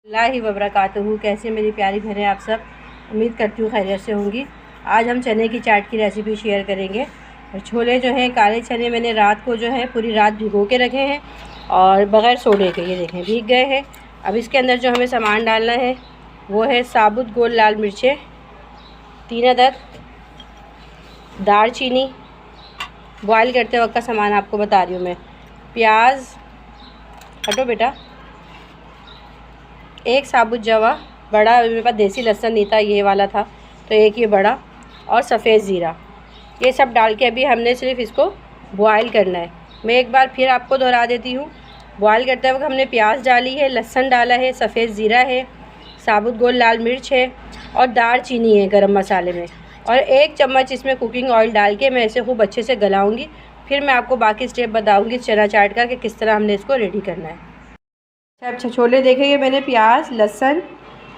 अल्लाह वबरकातुहू। कैसे मेरी प्यारी बहनें आप सब, उम्मीद करती हूँ खैरियत से होंगी। आज हम चने की चाट की रेसिपी शेयर करेंगे। और छोले जो हैं, काले चने मैंने रात को जो है पूरी रात भिगो के रखे हैं और बग़ैर सोडे के, ये देखें भीग गए हैं। अब इसके अंदर जो हमें सामान डालना है वो है साबुत गोल लाल मिर्चें 3 अदद, दालचीनी, बॉयल करते वक्त का सामान आपको बता रही हूँ मैं, प्याज, हटो बेटा, एक साबुत जवा बड़ा, मेरे पास देसी लहसुन नहीं था, ये वाला था तो एक ये बड़ा, और सफ़ेद ज़ीरा। ये सब डाल के अभी हमने सिर्फ इसको बॉयल करना है। मैं एक बार फिर आपको दोहरा देती हूँ। बॉयल करते वक्त हमने प्याज डाली है, लहसुन डाला है, सफ़ेद ज़ीरा है, साबुत गोल लाल मिर्च है और दालचीनी है गरम मसाले में, और 1 चम्मच इसमें कुकिंग ऑयल डाल के मैं इसे खूब अच्छे से गलाऊँगी। फिर मैं आपको बाकी स्टेप बताऊँगी चना चाट का कि किस तरह हमने इसको रेडी करना है। अच्छा, छोले देखेंगे मैंने प्याज, लहसुन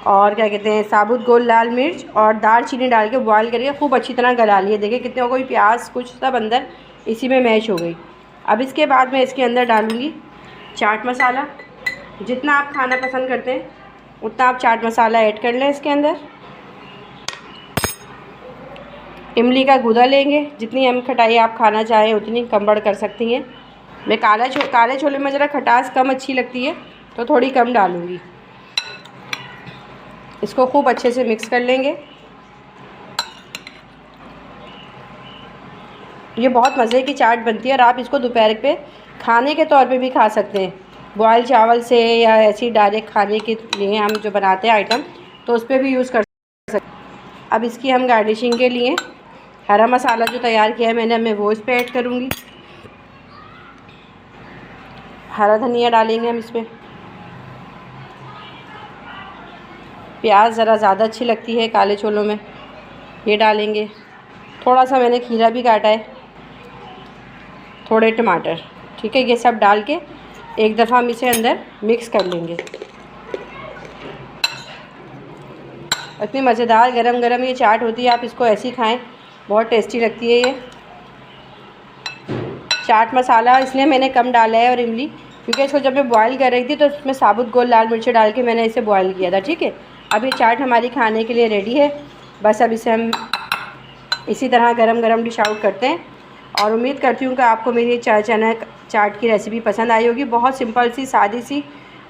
और क्या कहते हैं साबुत गोल लाल मिर्च और दालचीनी डाल के बॉयल करके खूब अच्छी तरह गला लिए। देखिए कितने हो गई, प्याज कुछ सब अंदर इसी में मैश हो गई। अब इसके बाद मैं इसके अंदर डालूँगी चाट मसाला। जितना आप खाना पसंद करते हैं उतना आप चाट मसाला ऐड कर लें। इसके अंदर इमली का गूदा लेंगे, जितनी हम खटाई आप खाना चाहें उतनी कम बढ़ कर सकती हैं। मैं काले छोले में ज़रा खटास कम अच्छी लगती है तो थोड़ी कम डालूँगी। इसको खूब अच्छे से मिक्स कर लेंगे। ये बहुत मज़े की चाट बनती है और आप इसको दोपहर पे खाने के तौर पे भी खा सकते हैं, बॉयल चावल से, या ऐसी डायरेक्ट खाने के लिए हम जो बनाते हैं आइटम, तो उस पर भी यूज़ कर सकते हैं। अब इसकी हम गार्निशिंग के लिए हरा मसाला जो तैयार किया है मैंने, मैं वो इस पर ऐड करूँगी। हरा धनिया डालेंगे हम इसमें। प्याज ज़रा ज़्यादा अच्छी लगती है काले छोलों में, ये डालेंगे। थोड़ा सा मैंने खीरा भी काटा है, थोड़े टमाटर, ठीक है। ये सब डाल के एक दफ़ा हम इसे अंदर मिक्स कर लेंगे। इतनी मज़ेदार गरम गरम ये चाट होती है, आप इसको ऐसी खाएं, बहुत टेस्टी लगती है। ये चाट मसाला इसलिए मैंने कम डाला है और इमली, क्योंकि इसको जब मैं बॉयल कर रही थी तो उसमें साबुत गोल लाल मिर्च डाल के मैंने इसे बॉयल किया था, ठीक है। अब ये चाट हमारी खाने के लिए रेडी है। बस अब इसे हम इसी तरह गरम गरम डिश आउट करते हैं। और उम्मीद करती हूँ कि आपको मेरी चना चाट की रेसिपी पसंद आई होगी। बहुत सिंपल सी, सादी सी,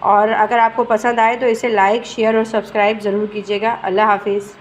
और अगर आपको पसंद आए तो इसे लाइक, शेयर और सब्सक्राइब ज़रूर कीजिएगा। अल्लाह हाफिज़।